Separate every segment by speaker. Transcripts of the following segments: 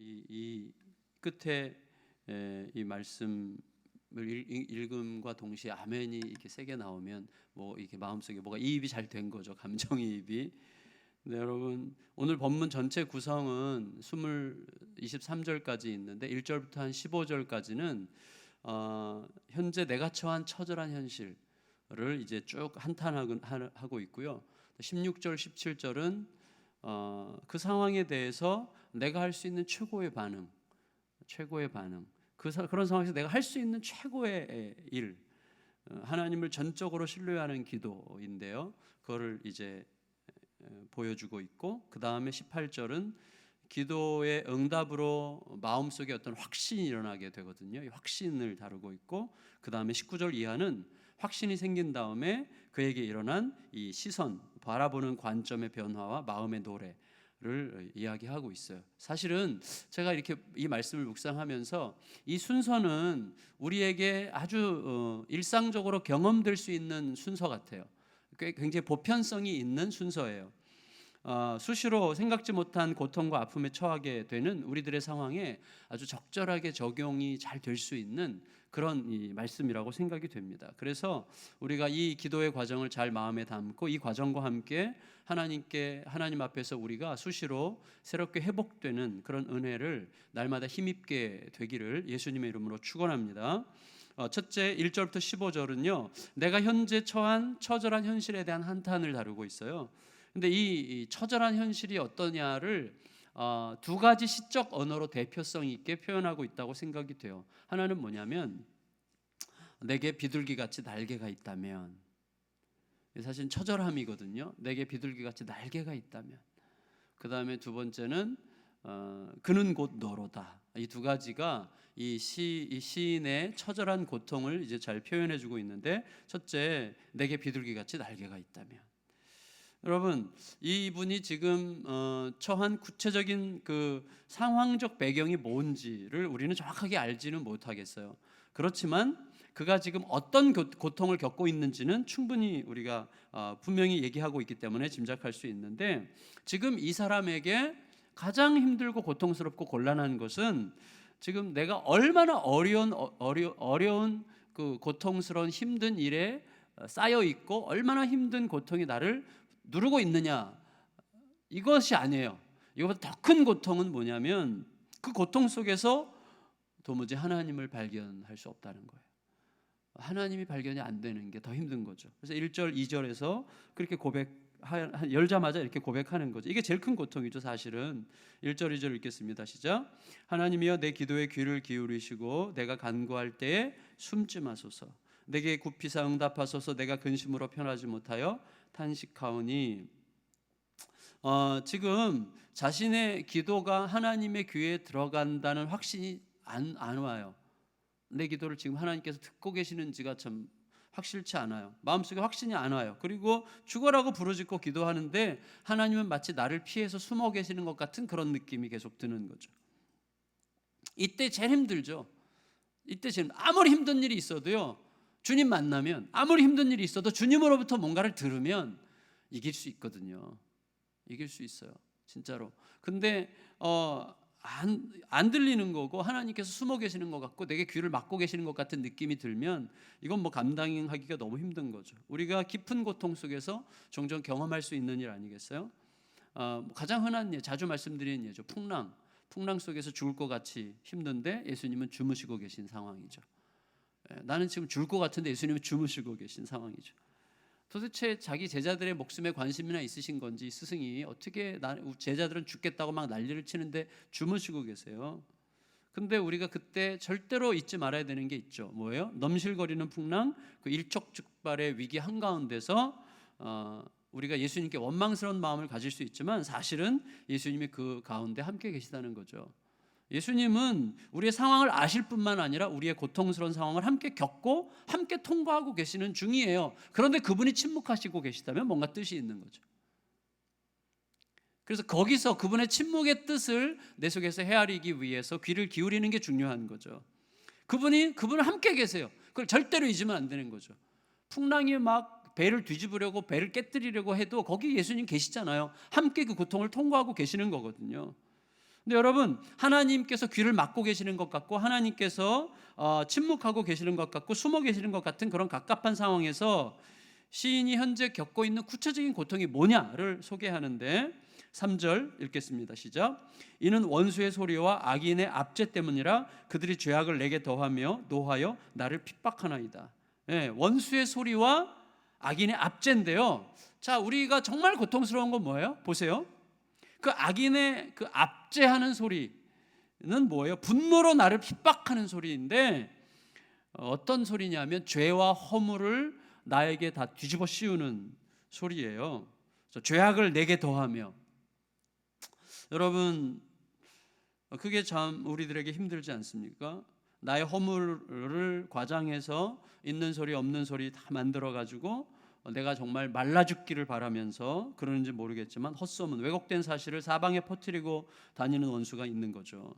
Speaker 1: 이 끝에 이 말씀을 읽음과 동시에 아멘이 이렇게 세게 나오면 뭐 이렇게 마음속에 뭐가 이입이 잘 된 거죠. 감정이입이. 네, 여러분 오늘 본문 전체 구성은 23절까지 있는데 1절부터 한 15절까지는 현재 내가 처한 처절한 현실을 이제 쭉 한탄하고 있고요. 16절, 17절은 그 상황에 대해서 내가 할 수 있는 최고의 반응, 그런 상황에서 내가 할 수 있는 최고의 일, 하나님을 전적으로 신뢰하는 기도인데요. 그거를 이제 보여주고 있고, 그 다음에 18절은 기도의 응답으로 마음속에 어떤 확신이 일어나게 되거든요. 이 확신을 다루고 있고, 그 다음에 19절 이하는 확신이 생긴 다음에 그에게 일어난 이 시선, 바라보는 관점의 변화와 마음의 노래를 이야기하고 있어요. 사실은 제가 이렇게 이 말씀을 묵상하면서 이 순서는 우리에게 아주 일상적으로 경험될 수 있는 순서 같아요. 굉장히 보편성이 있는 순서예요. 수시로 생각지 못한 고통과 아픔에 처하게 되는 우리들의 상황에 아주 적절하게 적용이 잘 될 수 있는 그런 이 말씀이라고 생각이 됩니다. 그래서 우리가 이 기도의 과정을 잘 마음에 담고 이 과정과 함께 하나님 앞에서 우리가 수시로 새롭게 회복되는 그런 은혜를 날마다 힘입게 되기를 예수님의 이름으로 축원합니다. 첫째 1절부터 15절은요, 내가 현재 처한 처절한 현실에 대한 한탄을 다루고 있어요. 근데 이 처절한 현실이 어떠냐를 두 가지 시적 언어로 대표성 있게 표현하고 있다고 생각이 돼요. 하나는 뭐냐면 내게 비둘기같이 날개가 있다면, 사실 처절함이거든요. 내게 비둘기같이 날개가 있다면. 그 다음에 두 번째는 그는 곧 너로다. 이 두 가지가 이 시인의 처절한 고통을 이제 잘 표현해주고 있는데, 첫째 내게 비둘기같이 날개가 있다면. 여러분 이분이 지금 처한 구체적인 그 상황적 배경이 뭔지를 우리는 정확하게 알지는 못하겠어요. 그렇지만 그가 지금 어떤 고통을 겪고 있는지는 충분히 우리가 분명히 얘기하고 있기 때문에 짐작할 수 있는데, 지금 이 사람에게 가장 힘들고 고통스럽고 곤란한 것은 지금 내가 얼마나 어려운 그 고통스러운 힘든 일에 쌓여 있고 얼마나 힘든 고통이 나를 누르고 있느냐, 이것이 아니에요. 이것보다 더 큰 고통은 뭐냐면 그 고통 속에서 도무지 하나님을 발견할 수 없다는 거예요. 하나님이 발견이 안 되는 게 더 힘든 거죠. 그래서 1절, 2절에서 그렇게 열자마자 이렇게 고백하는 거죠. 이게 제일 큰 고통이죠, 사실은. 1절, 2절 읽겠습니다. 시작. 하나님이여 내 기도에 귀를 기울이시고 내가 간구할 때에 숨지 마소서. 내게 굽히사 응답하소서. 내가 근심으로 편하지 못하여 탄식하오니. 지금 자신의 기도가 하나님의 귀에 들어간다는 확신이 안 와요. 내 기도를 지금 하나님께서 듣고 계시는지가 참 확실치 않아요. 마음속에 확신이 안 와요. 그리고 죽어라고 부르짖고 기도하는데 하나님은 마치 나를 피해서 숨어 계시는 것 같은 그런 느낌이 계속 드는 거죠. 이때 제일 힘들죠. 이때 제일 아무리 힘든 일이 있어도요, 주님 만나면 아무리 힘든 일이 있어도 주님으로부터 뭔가를 들으면 이길 수 있거든요. 이길 수 있어요, 진짜로. 근데 안 들리는 거고 하나님께서 숨어 계시는 것 같고 내게 귀를 막고 계시는 것 같은 느낌이 들면 이건 뭐 감당하기가 너무 힘든 거죠. 우리가 깊은 고통 속에서 종종 경험할 수 있는 일 아니겠어요? 가장 흔한 예, 자주 말씀드리는 예죠. 풍랑 속에서 죽을 것 같이 힘든데 예수님은 주무시고 계신 상황이죠. 나는 지금 죽을 것 같은데 예수님은 주무시고 계신 상황이죠. 도대체 자기 제자들의 목숨에 관심이나 있으신 건지, 스승이 어떻게 제자들은 죽겠다고 막 난리를 치는데 주무시고 계세요. 근데 우리가 그때 절대로 잊지 말아야 되는 게 있죠. 뭐예요? 넘실거리는 풍랑, 그 일촉즉발의 위기 한가운데서 우리가 예수님께 원망스러운 마음을 가질 수 있지만 사실은 예수님이 그 가운데 함께 계시다는 거죠. 예수님은 우리의 상황을 아실 뿐만 아니라 우리의 고통스러운 상황을 함께 겪고 함께 통과하고 계시는 중이에요. 그런데 그분이 침묵하시고 계시다면 뭔가 뜻이 있는 거죠. 그래서 거기서 그분의 침묵의 뜻을 내 속에서 헤아리기 위해서 귀를 기울이는 게 중요한 거죠. 그분은 함께 계세요. 그걸 절대로 잊으면 안 되는 거죠. 풍랑이 막 배를 뒤집으려고, 배를 깨뜨리려고 해도 거기 예수님 계시잖아요. 함께 그 고통을 통과하고 계시는 거거든요. 근데 여러분, 하나님께서 귀를 막고 계시는 것 같고 침묵하고 계시는 것 같고 숨어 계시는 것 같은 그런 갑갑한 상황에서 시인이 현재 겪고 있는 구체적인 고통이 뭐냐를 소개하는데 3절 읽겠습니다. 시작. 이는 원수의 소리와 악인의 압제 때문이라 그들이 죄악을 내게 더하며 노하여 나를 핍박하나이다. 원수의 소리와 악인의 압제인데요. 자, 우리가 정말 고통스러운 건 뭐예요? 보세요. 그 악인의 그 압제하는 소리는 뭐예요? 분노로 나를 핍박하는 소리인데 어떤 소리냐면 죄와 허물을 나에게 다 뒤집어 씌우는 소리예요. 죄악을 내게 더하며. 여러분, 그게 참 우리들에게 힘들지 않습니까? 나의 허물을 과장해서 있는 소리 없는 소리 다 만들어 가지고 내가 정말 말라 죽기를 바라면서 그러는지 모르겠지만 헛소문, 왜곡된 사실을 사방에 퍼뜨리고 다니는 원수가 있는 거죠.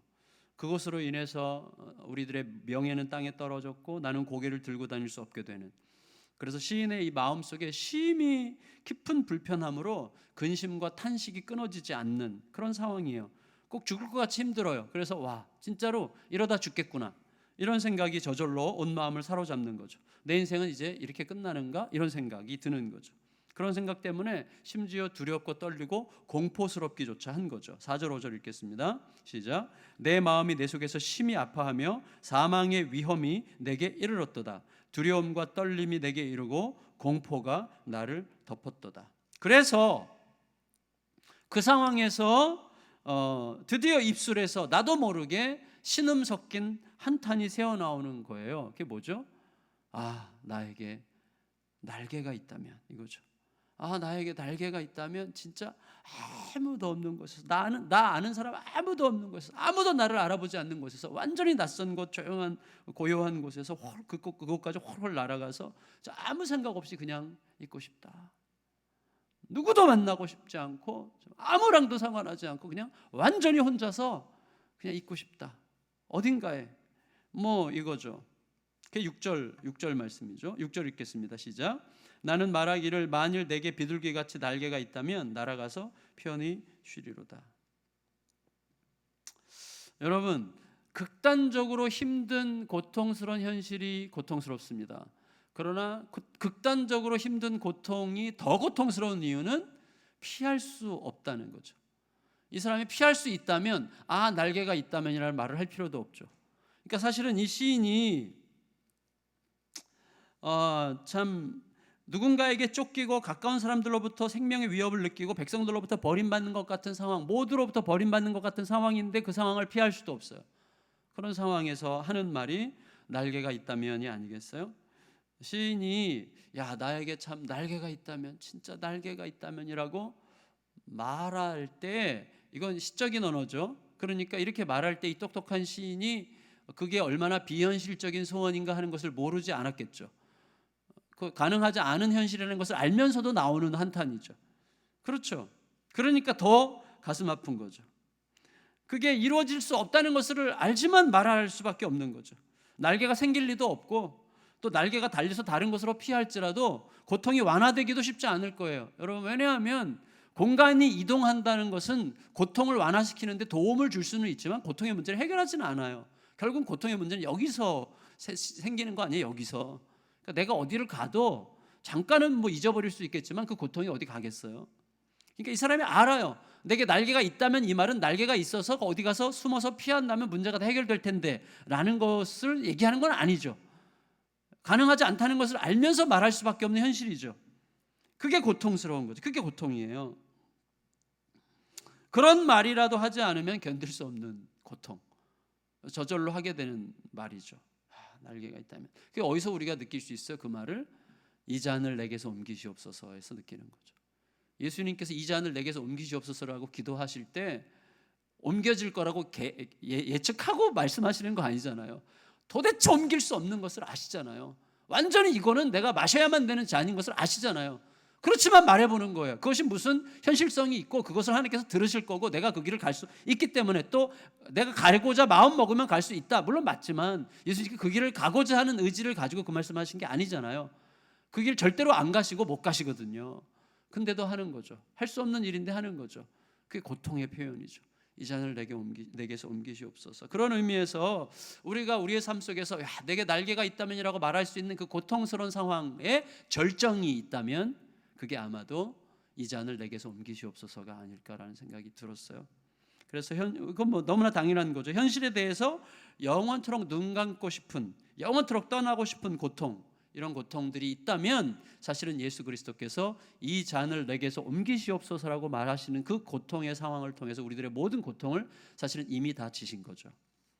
Speaker 1: 그것으로 인해서 우리들의 명예는 땅에 떨어졌고 나는 고개를 들고 다닐 수 없게 되는, 그래서 시인의 이 마음속에 심히 깊은 불편함으로 근심과 탄식이 끊어지지 않는 그런 상황이에요. 꼭 죽을 것 같이 힘들어요. 그래서 와, 진짜로 이러다 죽겠구나, 이런 생각이 저절로 온 마음을 사로잡는 거죠. 내 인생은 이제 이렇게 끝나는가, 이런 생각이 드는 거죠. 그런 생각 때문에 심지어 두렵고 떨리고 공포스럽기조차 한 거죠. 4절 5절 읽겠습니다. 시작. 내 마음이 내 속에서 심히 아파하며 사망의 위험이 내게 이르렀도다. 두려움과 떨림이 내게 이르고 공포가 나를 덮었도다. 그래서 그 상황에서 드디어 입술에서 나도 모르게 신음 섞인 한탄이 새어나오는 거예요. 그게 뭐죠? 아, 나에게 날개가 있다면, 이거죠. 아, 나에게 날개가 있다면 진짜 아무도 없는 곳에서, 나 아는 사람 아무도 없는 곳에서, 아무도 나를 알아보지 않는 곳에서, 완전히 낯선 곳, 조용한 고요한 곳에서 그곳까지 홀홀 날아가서 아무 생각 없이 그냥 있고 싶다. 누구도 만나고 싶지 않고 아무랑도 상관하지 않고 그냥 완전히 혼자서 그냥 있고 싶다. 어딘가에, 뭐 이거죠. 그게 6절 말씀이죠. 6절 읽겠습니다. 시작. 나는 말하기를 만일 내게 비둘기같이 날개가 있다면 날아가서 편히 쉬리로다. 여러분, 극단적으로 힘든 고통스러운 현실이 고통스럽습니다. 그러나 극단적으로 힘든 고통이 더 고통스러운 이유는 피할 수 없다는 거죠. 이 사람이 피할 수 있다면 아, 날개가 있다면이라는 말을 할 필요도 없죠. 그러니까 사실은 이 시인이 참 누군가에게 쫓기고 가까운 사람들로부터 생명의 위협을 느끼고 백성들로부터 버림받는 것 같은 상황, 모두로부터 버림받는 것 같은 상황인데 그 상황을 피할 수도 없어요. 그런 상황에서 하는 말이 날개가 있다면이 아니겠어요? 시인이 야, 나에게 참 날개가 있다면, 진짜 날개가 있다면이라고 말할 때, 이건 시적인 언어죠. 그러니까 이렇게 말할 때 이 똑똑한 시인이 그게 얼마나 비현실적인 소원인가 하는 것을 모르지 않았겠죠. 가능하지 않은 현실이라는 것을 알면서도 나오는 한탄이죠. 그렇죠. 그러니까 더 가슴 아픈 거죠. 그게 이루어질 수 없다는 것을 알지만 말할 수밖에 없는 거죠. 날개가 생길 리도 없고 또 날개가 달려서 다른 곳으로 피할지라도 고통이 완화되기도 쉽지 않을 거예요. 여러분, 왜냐하면 공간이 이동한다는 것은 고통을 완화시키는데 도움을 줄 수는 있지만 고통의 문제를 해결하지는 않아요. 결국 고통의 문제는 여기서 생기는 거 아니에요. 여기서. 그러니까 내가 어디를 가도 잠깐은 뭐 잊어버릴 수 있겠지만 그 고통이 어디 가겠어요. 그러니까 이 사람이 알아요. 내게 날개가 있다면 이 말은 날개가 있어서 어디 가서 숨어서 피한다면 문제가 다 해결될 텐데 라는 것을 얘기하는 건 아니죠. 가능하지 않다는 것을 알면서 말할 수밖에 없는 현실이죠. 그게 고통스러운 거죠. 그게 고통이에요. 그런 말이라도 하지 않으면 견딜 수 없는 고통, 저절로 하게 되는 말이죠. 날개가 있다면. 그게 어디서 우리가 느낄 수 있어요? 그 말을 이 잔을 내게서 옮기시옵소서에서 느끼는 거죠. 예수님께서 이 잔을 내게서 옮기시옵소서라고 기도하실 때 옮겨질 거라고 예측하고 말씀하시는 거 아니잖아요. 도대체 옮길 수 없는 것을 아시잖아요. 완전히 이거는 내가 마셔야만 되는 잔인 것을 아시잖아요. 그렇지만 말해보는 거예요. 그것이 무슨 현실성이 있고 그것을 하나님께서 들으실 거고 내가 그 길을 갈 수 있기 때문에 또 내가 가고자 마음 먹으면 갈 수 있다. 물론 맞지만 예수님께서 그 길을 가고자 하는 의지를 가지고 그 말씀하신 게 아니잖아요. 그 길 절대로 안 가시고 못 가시거든요. 근데도 하는 거죠. 할 수 없는 일인데 하는 거죠. 그게 고통의 표현이죠. 이 잔을 내게서 옮기시옵소서. 그런 의미에서 우리가 우리의 삶 속에서 내게 날개가 있다면이라고 말할 수 있는 그 고통스러운 상황에 절정이 있다면 그게 아마도 이 잔을 내게서 옮기시옵소서가 아닐까라는 생각이 들었어요. 그래서 그건 뭐 너무나 당연한 거죠. 현실에 대해서 영원토록 눈 감고 싶은, 영원토록 떠나고 싶은 고통, 이런 고통들이 있다면 사실은 예수 그리스도께서 이 잔을 내게서 옮기시옵소서라고 말하시는 그 고통의 상황을 통해서 우리들의 모든 고통을 사실은 이미 다 지신 거죠.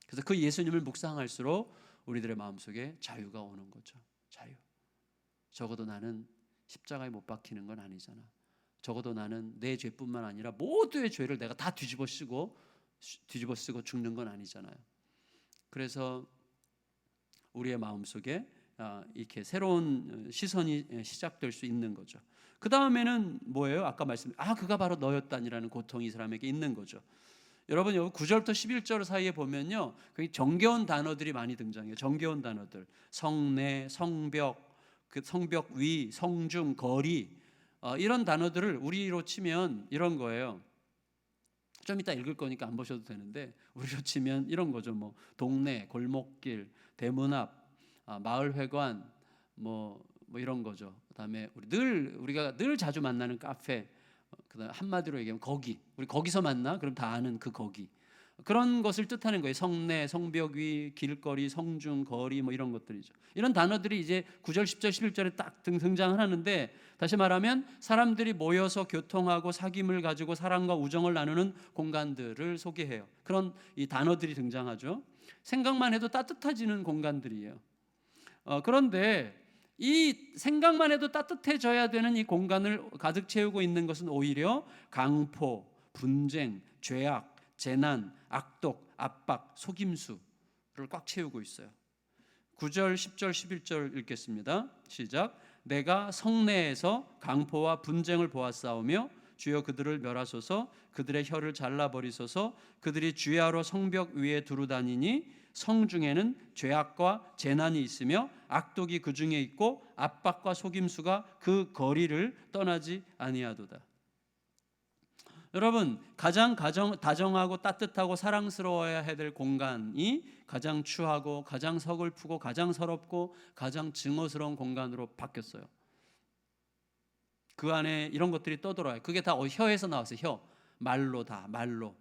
Speaker 1: 그래서 그 예수님을 묵상할수록 우리들의 마음속에 자유가 오는 거죠. 자유. 적어도 나는 십자가에 못 박히는 건 아니잖아. 적어도 나는 내 죄뿐만 아니라 모두의 죄를 내가 다 뒤집어 쓰고 죽는 건 아니잖아요. 그래서 우리의 마음속에 이렇게 새로운 시선이 시작될 수 있는 거죠. 그 다음에는 뭐예요? 아까 그가 바로 너였다니라는 고통이 이 사람에게 있는 거죠. 여러분 여기 9절부터 11절 사이에 보면요, 정겨운 단어들이 많이 등장해요. 정겨운 단어들, 성내, 성벽, 그 성벽 위, 성중, 거리, 이런 단어들을 우리로 치면 이런 거예요. 좀 이따 읽을 거니까 안 보셔도 되는데 우리로 치면 이런 거죠. 뭐 동네, 골목길, 대문 앞, 마을회관, 뭐 이런 거죠. 그다음에 우리가 늘 자주 만나는 카페, 그다음 한마디로 얘기하면 거기, 우리 거기서 만나? 그럼 다 아는 그 거기, 그런 것을 뜻하는 거예요. 성내, 성벽 위, 길거리, 성중, 거리, 뭐 이런 것들이죠. 이런 단어들이 이제 9절, 10절, 11절에 딱 등장을 하는데, 다시 말하면 사람들이 모여서 교통하고 사귐을 가지고 사랑과 우정을 나누는 공간들을 소개해요. 그런 이 단어들이 등장하죠. 생각만 해도 따뜻해지는 공간들이에요. 그런데 이 생각만 해도 따뜻해져야 되는 이 공간을 가득 채우고 있는 것은 오히려 강포, 분쟁, 죄악, 재난, 악독, 압박, 속임수를 꽉 채우고 있어요. 9절, 10절, 11절 읽겠습니다. 시작. 내가 성내에서 강포와 분쟁을 보았사오며 주여 그들을 멸하소서. 그들의 혀를 잘라버리소서. 그들이 주야로 성벽 위에 두루다니니 성중에는 죄악과 재난이 있으며 악독이 그 중에 있고 압박과 속임수가 그 거리를 떠나지 아니하도다. 여러분, 가장 다정하고 따뜻하고 사랑스러워야 될 공간이 가장 추하고 가장 서글프고 가장 서럽고 가장 증오스러운 공간으로 바뀌었어요. 그 안에 이런 것들이 떠돌아요. 그게 다 혀에서 나왔어요. 혀, 말로 다, 말로.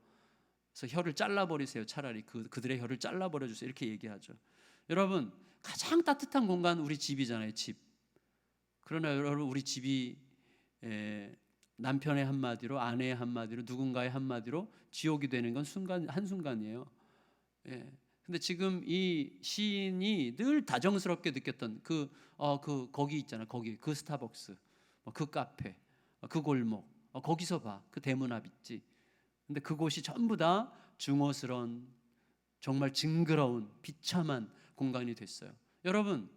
Speaker 1: 그래서 혀를 잘라버리세요. 차라리 그들의 혀를 잘라버려 주세요. 이렇게 얘기하죠. 여러분, 가장 따뜻한 공간 우리 집이잖아요. 집. 그러나 여러분, 우리 집이 남편의 한마디로, 아내의 한마디로, 누군가의 한마디로 지옥이 되는 건 한순간이에요. 근데 지금 이 시인이 늘 다정스럽게 느꼈던 거기 있잖아. 거기 그 스타벅스, 그 카페, 그 골목, 거기서 봐. 그 대문 앞 있지. 근데 그곳이 전부 다 증오스러운, 정말 징그러운 비참한 공간이 됐어요. 여러분,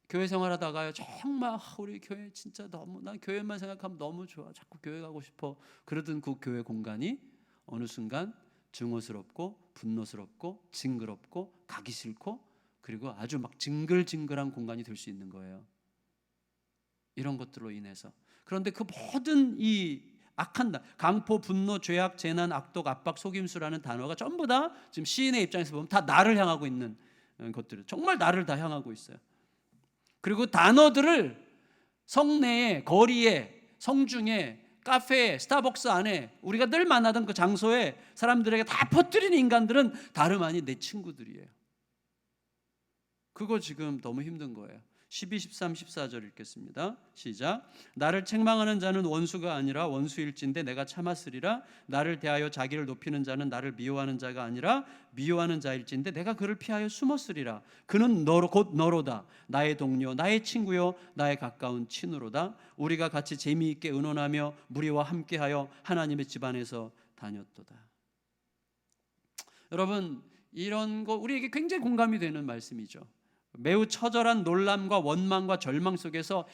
Speaker 1: 교회 생활하다가요, 정말 우리 교회 진짜 난 교회만 생각하면 너무 좋아, 자꾸 교회 가고 싶어, 그러던 그 교회 공간이 어느 순간 증오스럽고 분노스럽고 징그럽고 가기 싫고, 그리고 아주 막 징글징글한 공간이 될 수 있는 거예요. 이런 것들로 인해서. 그런데 그 모든 이 악한 강포, 분노, 죄악, 재난, 악독, 압박, 속임수라는 단어가 전부 다 지금 시인의 입장에서 보면 다 나를 향하고 있는 것들, 정말 나를 다 향하고 있어요. 그리고 단어들을 성내에, 거리에, 성중에, 카페에, 스타벅스 안에, 우리가 늘 만나던 그 장소에 사람들에게 다 퍼뜨리는 인간들은 다름 아닌 내 친구들이에요. 그거 지금 너무 힘든 거예요. 12, 13, 14절 읽겠습니다. 시작. 나를 책망하는 자는 원수가 아니라 원수일진데 내가 참았으리라. 나를 대하여 자기를 높이는 자는 나를 미워하는 자가 아니라 미워하는 자일진데 내가 그를 피하여 숨었으리라. 그는 곧 너로다. 나의 동료, 나의 친구요, 나의 가까운 친으로다. 우리가 같이 재미있게 의논하며 무리와 함께하여 하나님의 집안에서 다녔도다. 여러분, 이런 거 우리에게 굉장히 공감이 되는 말씀이죠. 매우 처절한 놀람과 원망과 절망 속에서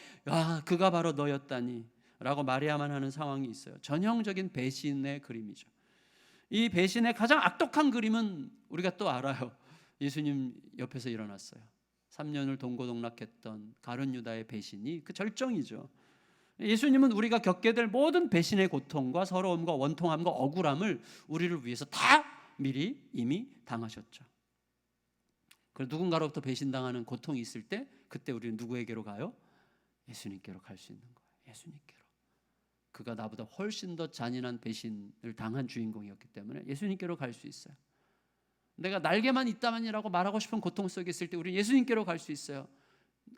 Speaker 1: 그가 바로 너였다니 라고 말해야만 하는 상황이 있어요. 전형적인 배신의 그림이죠. 이 배신의 가장 악독한 그림은 우리가 또 알아요. 예수님 옆에서 일어났어요. 3년을 동고동락했던 가룟 유다의 배신이 그 절정이죠. 예수님은 우리가 겪게 될 모든 배신의 고통과 서러움과 원통함과 억울함을 우리를 위해서 다 미리 이미 당하셨죠. 그리고 누군가로부터 배신당하는 고통이 있을 때 그때 우리는 누구에게로 가요? 예수님께로 갈 수 있는 거예요. 예수님께로. 그가 나보다 훨씬 더 잔인한 배신을 당한 주인공이었기 때문에 예수님께로 갈 수 있어요. 내가 날개만 있다만이라고 말하고 싶은 고통 속에 있을 때 우리는 예수님께로 갈 수 있어요.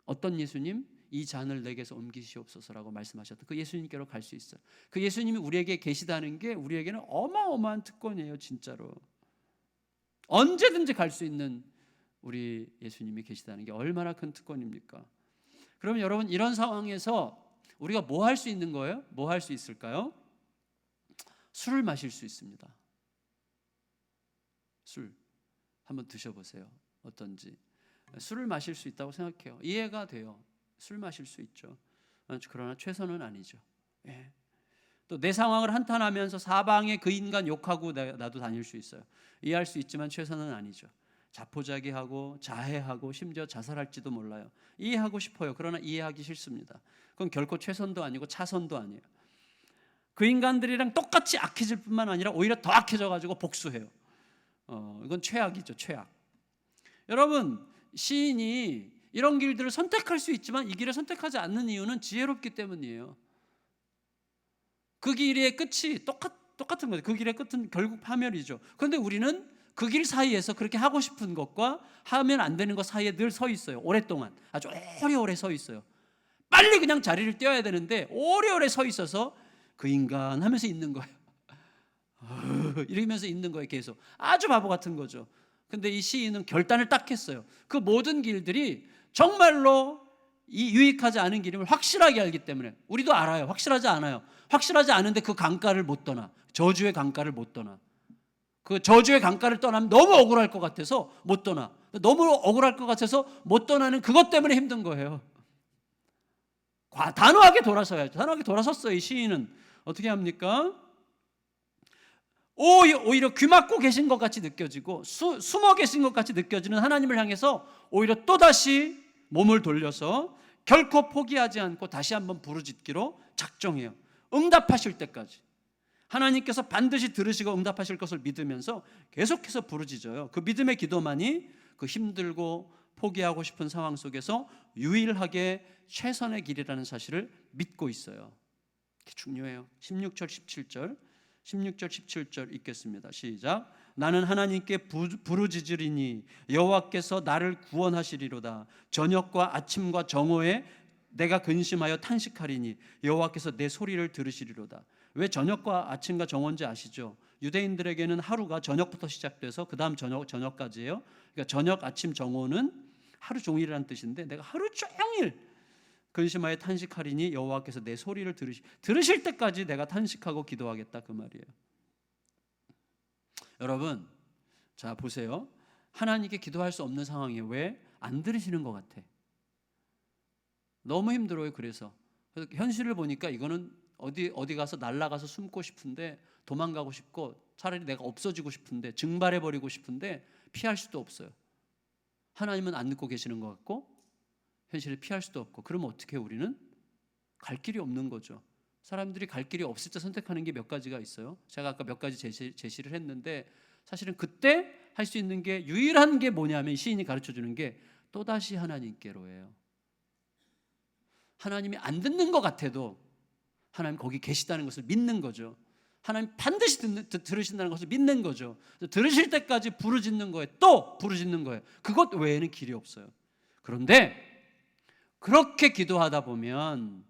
Speaker 1: 어떤 예수님? 이 잔을 내게서 옮기시옵소서라고 말씀하셨던 그 예수님께로 갈 수 있어요. 그 예수님이 우리에게 계시다는 게 우리에게는 어마어마한 특권이에요. 진짜로 언제든지 갈 수 있는 우리 예수님이 계시다는 게 얼마나 큰 특권입니까? 그러면 여러분, 이런 상황에서 우리가 뭐 할 수 있는 거예요? 뭐 할 수 있을까요? 술을 마실 수 있습니다. 술 한번 드셔보세요. 어떤지. 술을 마실 수 있다고 생각해요. 이해가 돼요. 술 마실 수 있죠. 그러나 최선은 아니죠. 예. 또 내 상황을 한탄하면서 사방에 그 인간 욕하고 나도 다닐 수 있어요. 이해할 수 있지만 최선은 아니죠. 자포자기하고 자해하고 심지어 자살할지도 몰라요. 이해하고 싶어요. 그러나 이해하기 싫습니다. 그건 결코 최선도 아니고 차선도 아니에요. 그 인간들이랑 똑같이 악해질 뿐만 아니라 오히려 더 악해져가지고 복수해요. 이건 최악이죠. 최악. 여러분, 시인이 이런 길들을 선택할 수 있지만 이 길을 선택하지 않는 이유는 지혜롭기 때문이에요. 그 길의 끝이 똑같은 거죠. 그 길의 끝은 결국 파멸이죠. 그런데 우리는 그 길 사이에서 그렇게 하고 싶은 것과 하면 안 되는 것 사이에 늘 서 있어요. 오랫동안 아주 오래오래 서 있어요. 빨리 그냥 자리를 떼어야 되는데 오래오래 서 있어서 그 인간 하면서 있는 거예요. 이러면서 있는 거예요. 계속 아주 바보 같은 거죠. 근데 이 시인은 결단을 딱 했어요. 그 모든 길들이 정말로 이 유익하지 않은 길임을 확실하게 알기 때문에. 우리도 알아요. 확실하지 않아요. 확실하지 않은데 그 강가를 못 떠나. 저주의 강가를 못 떠나. 그 저주의 강가를 떠나면 너무 억울할 것 같아서 못 떠나. 너무 억울할 것 같아서 못 떠나는 그것 때문에 힘든 거예요. 단호하게 돌아서야죠. 단호하게 돌아섰어요. 이 시인은 어떻게 합니까? 오히려 귀 막고 계신 것 같이 느껴지고 숨어 계신 것 같이 느껴지는 하나님을 향해서 오히려 또다시 몸을 돌려서 결코 포기하지 않고 다시 한번 부르짖기로 작정해요. 응답하실 때까지. 하나님께서 반드시 들으시고 응답하실 것을 믿으면서 계속해서 부르짖어요. 그 믿음의 기도만이 그 힘들고 포기하고 싶은 상황 속에서 유일하게 최선의 길이라는 사실을 믿고 있어요. 중요해요. 16절 17절 읽겠습니다. 시작. 나는 하나님께 부르짖으리니 여호와께서 나를 구원하시리로다. 저녁과 아침과 정오에 내가 근심하여 탄식하리니 여호와께서 내 소리를 들으시리로다. 왜 저녁과 아침과 정오인지 아시죠? 유대인들에게는 하루가 저녁부터 시작돼서 그 다음 저녁까지예요. 그러니까 저녁, 아침, 정오는 하루 종일이라는 뜻인데 내가 하루 종일 근심하여 탄식하리니 여호와께서 내 소리를 들으실 때까지 내가 탄식하고 기도하겠다, 그 말이에요. 여러분, 자 보세요. 하나님께 기도할 수 없는 상황이에요. 왜? 안 들으시는 것 같아. 너무 힘들어요. 그래서 현실을 보니까 이거는 어디 가서 날아가서 숨고 싶은데, 도망가고 싶고, 차라리 내가 없어지고 싶은데, 증발해버리고 싶은데 피할 수도 없어요. 하나님은 안 듣고 계시는 것 같고 현실을 피할 수도 없고. 그러면 어떻게 해요? 우리는 갈 길이 없는 거죠. 사람들이 갈 길이 없을 때 선택하는 게 몇 가지가 있어요. 제가 아까 몇 가지 제시를 했는데 사실은 그때 할 수 있는 게 유일한 게 뭐냐면 시인이 가르쳐주는 게 또다시 하나님께로예요. 하나님이 안 듣는 것 같아도 하나님 거기 계시다는 것을 믿는 거죠. 하나님 반드시 들으신다는 것을 믿는 거죠. 들으실 때까지 부르짖는 거예요. 또 부르짖는 거예요. 그것 외에는 길이 없어요. 그런데 그렇게 기도하다 보면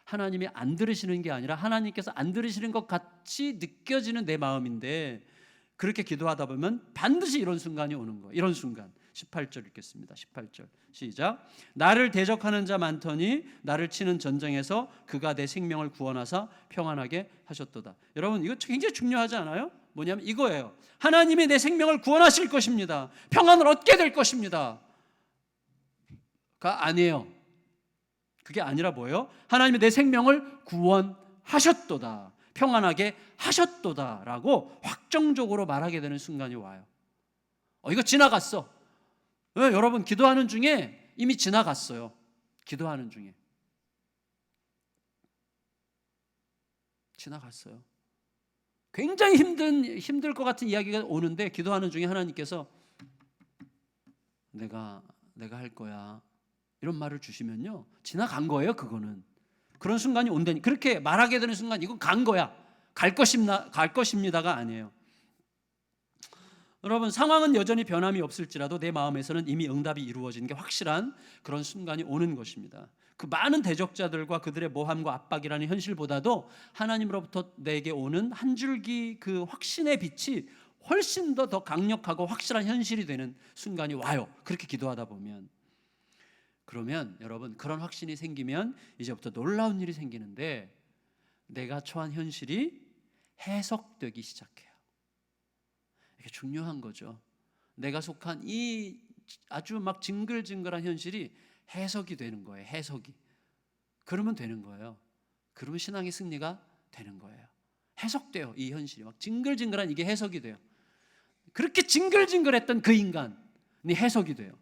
Speaker 1: 하나님이 안 들으시는 게 아니라 하나님께서 안 들으시는 것 같이 느껴지는 내 마음인데, 그렇게 기도하다 보면 반드시 이런 순간이 오는 거예요. 이런 순간. 18절 읽겠습니다. 18절 시작. 나를 대적하는 자 많더니 나를 치는 전쟁에서 그가 내 생명을 구원하사 평안하게 하셨도다. 여러분, 이거 굉장히 중요하지 않아요? 뭐냐면 이거예요. 하나님이 내 생명을 구원하실 것입니다. 평안을 얻게 될 것입니다. 가 아니에요. 그게 아니라 뭐예요? 하나님이 내 생명을 구원하셨도다. 평안하게 하셨도다 라고 확정적으로 말하게 되는 순간이 와요. 이거 지나갔어. 여러분, 기도하는 중에 이미 지나갔어요. 기도하는 중에. 지나갔어요. 굉장히 힘들 것 같은 이야기가 오는데 기도하는 중에 하나님께서 내가 할 거야 이런 말을 주시면요, 지나간 거예요. 그거는 그런 순간이 온다니, 그렇게 말하게 되는 순간 이건 간 거야, 갈 것입니다가 아니에요. 여러분, 상황은 여전히 변함이 없을지라도 내 마음에서는 이미 응답이 이루어진 게 확실한 그런 순간이 오는 것입니다. 그 많은 대적자들과 그들의 모함과 압박이라는 현실보다도 하나님으로부터 내게 오는 한 줄기 그 확신의 빛이 훨씬 더 강력하고 확실한 현실이 되는 순간이 와요. 그렇게 기도하다 보면. 그러면 여러분, 그런 확신이 생기면 이제부터 놀라운 일이 생기는데, 내가 처한 현실이 해석되기 시작해요. 이게 중요한 거죠. 내가 속한 이 아주 막 징글징글한 현실이 해석이 되는 거예요. 해석이. 그러면 되는 거예요. 그러면 신앙의 승리가 되는 거예요. 해석돼요. 이 현실이 막 징글징글한 이게 해석이 돼요. 그렇게 징글징글했던 그 인간이 해석이 돼요.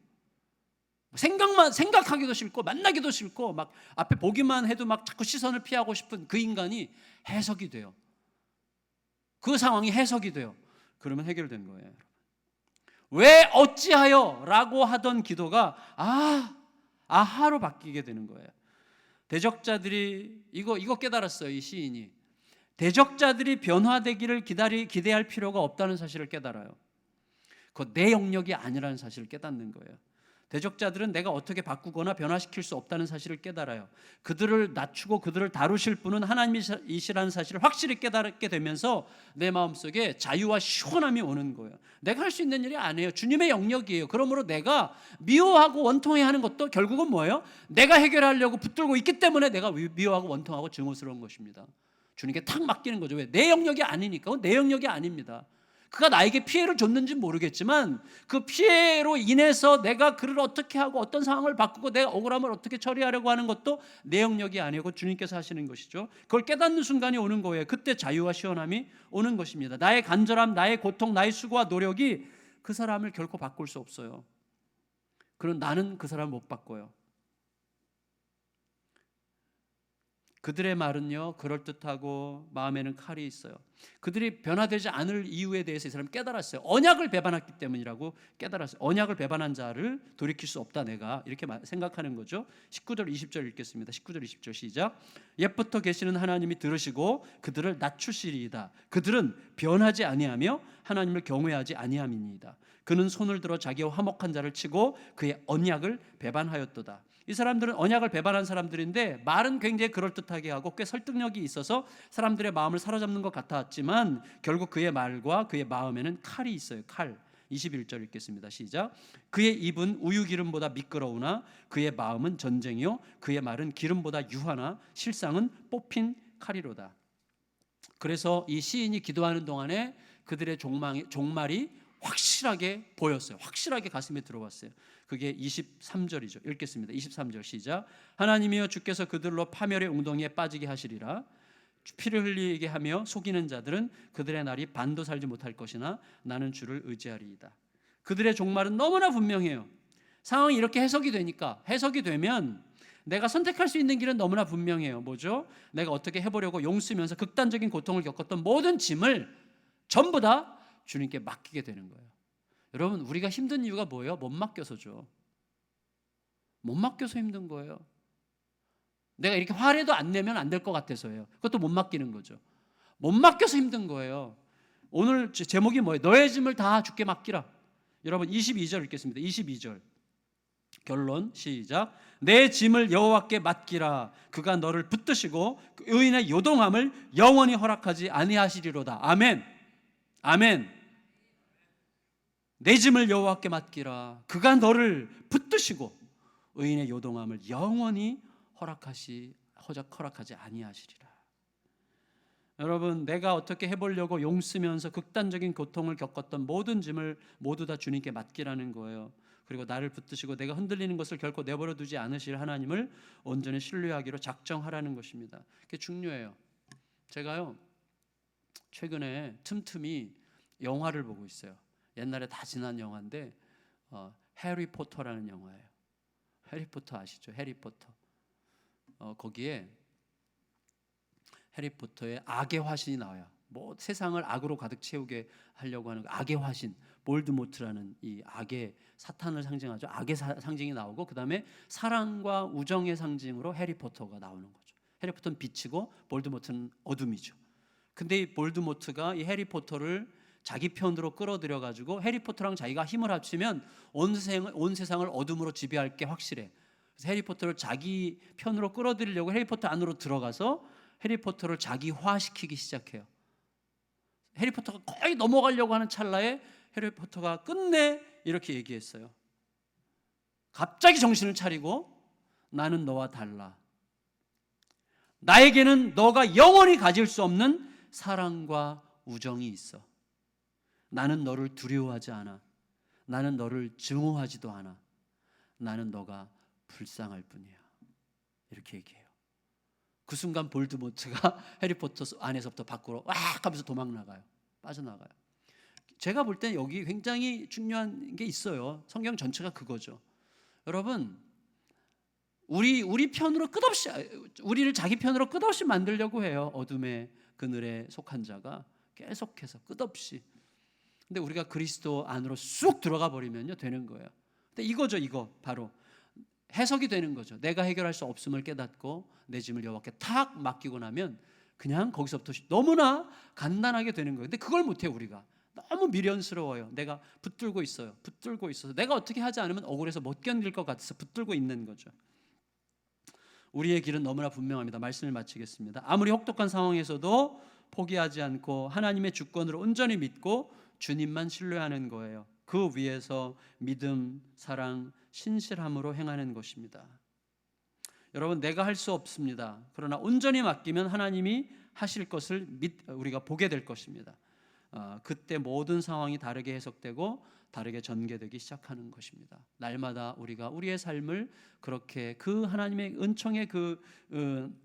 Speaker 1: 생각하기도 싫고 만나기도 싫고 막 앞에 보기만 해도 막 자꾸 시선을 피하고 싶은 그 인간이 해석이 돼요. 그 상황이 해석이 돼요. 그러면 해결된 거예요. 왜 어찌하여 라고 하던 기도가 아하로 바뀌게 되는 거예요. 대적자들이 이거 깨달았어요. 이 시인이 대적자들이 변화되기를 기대할 필요가 없다는 사실을 깨달아요. 그거 내 영역이 아니라는 사실을 깨닫는 거예요. 대적자들은 내가 어떻게 바꾸거나 변화시킬 수 없다는 사실을 깨달아요. 그들을 낮추고 그들을 다루실 분은 하나님이시라는 사실을 확실히 깨닫게 되면서 내 마음속에 자유와 시원함이 오는 거예요. 내가 할 수 있는 일이 아니에요. 주님의 영역이에요. 그러므로 내가 미워하고 원통해 하는 것도 결국은 뭐예요? 내가 해결하려고 붙들고 있기 때문에 내가 미워하고 원통하고 증오스러운 것입니다. 주님께 탁 맡기는 거죠. 왜? 내 영역이 아니니까. 내 영역이 아닙니다. 그가 나에게 피해를 줬는지 모르겠지만 그 피해로 인해서 내가 그를 어떻게 하고 어떤 상황을 바꾸고 내가 억울함을 어떻게 처리하려고 하는 것도 내 영역이 아니고 주님께서 하시는 것이죠. 그걸 깨닫는 순간이 오는 거예요. 그때 자유와 시원함이 오는 것입니다. 나의 간절함, 나의 고통, 나의 수고와 노력이 그 사람을 결코 바꿀 수 없어요. 그럼 나는 그 사람을 못 바꿔요. 그들의 말은요, 그럴듯하고 마음에는 칼이 있어요. 그들이 변화되지 않을 이유에 대해서 이 사람은 깨달았어요. 언약을 배반했기 때문이라고 깨달았어요. 언약을 배반한 자를 돌이킬 수 없다 내가, 이렇게 생각하는 거죠. 19절 20절 읽겠습니다. 19절 20절 시작. 옛부터 계시는 하나님이 들으시고 그들을 낮추시리이다. 그들은 변하지 아니하며 하나님을 경외하지 아니함이니이다. 그는 손을 들어 자기와 화목한 자를 치고 그의 언약을 배반하였도다. 이 사람들은 언약을 배반한 사람들인데 말은 굉장히 그럴듯하게 하고 꽤 설득력이 있어서 사람들의 마음을 사로잡는 것 같았지만 결국 그의 말과 그의 마음에는 칼이 있어요. 칼. 21절 읽겠습니다. 시작. 그의 입은 우유 기름보다 미끄러우나 그의 마음은 전쟁이요 그의 말은 기름보다 유하나 실상은 뽑힌 칼이로다. 그래서 이 시인이 기도하는 동안에 그들의 종말이 확실하게 보였어요. 확실하게 가슴에 들어왔어요. 그게 23절이죠. 읽겠습니다. 23절 시작. 하나님이여 주께서 그들로 파멸의 웅덩이에 빠지게 하시리라. 피를 흘리게 하며 속이는 자들은 그들의 날이 반도 살지 못할 것이나 나는 주를 의지하리이다. 그들의 종말은 너무나 분명해요. 상황이 이렇게 해석이 되면 내가 선택할 수 있는 길은 너무나 분명해요. 뭐죠? 내가 어떻게 해보려고 용쓰면서 극단적인 고통을 겪었던 모든 짐을 전부 다 주님께 맡기게 되는 거예요. 여러분, 우리가 힘든 이유가 뭐예요? 못 맡겨서죠. 못 맡겨서 힘든 거예요. 내가 이렇게 화내도 안 내면 안 될 것 같아서예요. 그것도 못 맡기는 거죠. 못 맡겨서 힘든 거예요. 오늘 제목이 뭐예요? 너의 짐을 다 주께 맡기라. 여러분 22절 읽겠습니다. 22절 결론 시작. 내 짐을 여호와께 맡기라. 그가 너를 붙드시고 의인의 요동함을 영원히 허락하지 아니하시리로다. 아멘. 아멘. 내 짐을 여호와께 맡기라. 그가 너를 붙드시고 의인의 요동함을 영원히 허락하지 아니하시리라. 여러분, 내가 어떻게 해보려고 용쓰면서 극단적인 고통을 겪었던 모든 짐을 모두 다 주님께 맡기라는 거예요. 그리고 나를 붙드시고 내가 흔들리는 것을 결코 내버려 두지 않으실 하나님을 온전히 신뢰하기로 작정하라는 것입니다. 그게 중요해요. 제가요 최근에 틈틈이 영화를 보고 있어요. 옛날에 다 지난 영화인데 해리포터라는 영화예요. 해리포터 아시죠? 해리포터. 거기에 해리포터의 악의 화신이 나와요. 뭐 세상을 악으로 가득 채우게 하려고 하는 악의 화신, 볼드모트라는 이 악의 사탄을 상징하죠. 악의 상징이 나오고, 그 다음에 사랑과 우정의 상징으로 해리포터가 나오는 거죠. 해리포터는 빛이고 볼드모트는 어둠이죠. 근데 이 볼드모트가 이 해리포터를 자기 편으로 끌어들여 가지고 해리포터랑 자기가 힘을 합치면 온 세상을 어둠으로 지배할 게 확실해. 그래서 해리포터를 자기 편으로 끌어들이려고 해리포터 안으로 들어가서 해리포터를 자기화시키기 시작해요. 해리포터가 거의 넘어가려고 하는 찰나에 해리포터가 끝내 이렇게 얘기했어요. 갑자기 정신을 차리고, 나는 너와 달라. 나에게는 너가 영원히 가질 수 없는 사랑과 우정이 있어. 나는 너를 두려워하지 않아. 나는 너를 증오하지도 않아. 나는 너가 불쌍할 뿐이야. 이렇게 얘기해요. 그 순간 볼드모트가 해리포터 안에서부터 밖으로 와 하면서 도망 나가요. 빠져나가요. 제가 볼 때 여기 굉장히 중요한 게 있어요. 성경 전체가 그거죠. 여러분, 우리 편으로 끝없이, 우리를 자기 편으로 끝없이 만들려고 해요. 어둠의 그늘에 속한 자가 계속해서 끝없이. 근데 우리가 그리스도 안으로 쑥 들어가 버리면요, 되는 거예요. 근데 이거죠, 이거 바로 해석이 되는 거죠. 내가 해결할 수 없음을 깨닫고 내 짐을 여호와께 탁 맡기고 나면 그냥 거기서부터 너무나 간단하게 되는 거예요. 근데 그걸 못해요. 우리가 너무 미련스러워요. 내가 붙들고 있어요. 붙들고 있어서 내가 어떻게 하지 않으면 억울해서 못 견딜 것 같아서 붙들고 있는 거죠. 우리의 길은 너무나 분명합니다. 말씀을 마치겠습니다. 아무리 혹독한 상황에서도 포기하지 않고 하나님의 주권으로 온전히 믿고 주님만 신뢰하는 거예요. 그 위에서 믿음, 사랑, 신실함으로 행하는 것입니다. 여러분, 내가 할 수 없습니다. 그러나 온전히 맡기면 하나님이 하실 것을 우리가 보게 될 것입니다. 그때 모든 상황이 다르게 해석되고 다르게 전개되기 시작하는 것입니다. 날마다 우리가 우리의 삶을 그렇게 그 하나님의 은총의 그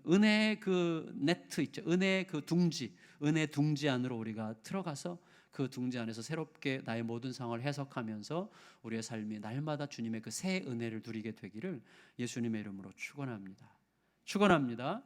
Speaker 1: 은혜의 그 네트 있죠. 은혜의 그 둥지, 은혜 둥지 안으로 우리가 들어가서 그 둥지 안에서 새롭게 나의 모든 상황을 해석하면서 우리의 삶이 날마다 주님의 그 새 은혜를 누리게 되기를 예수님의 이름으로 축원합니다. 축원합니다.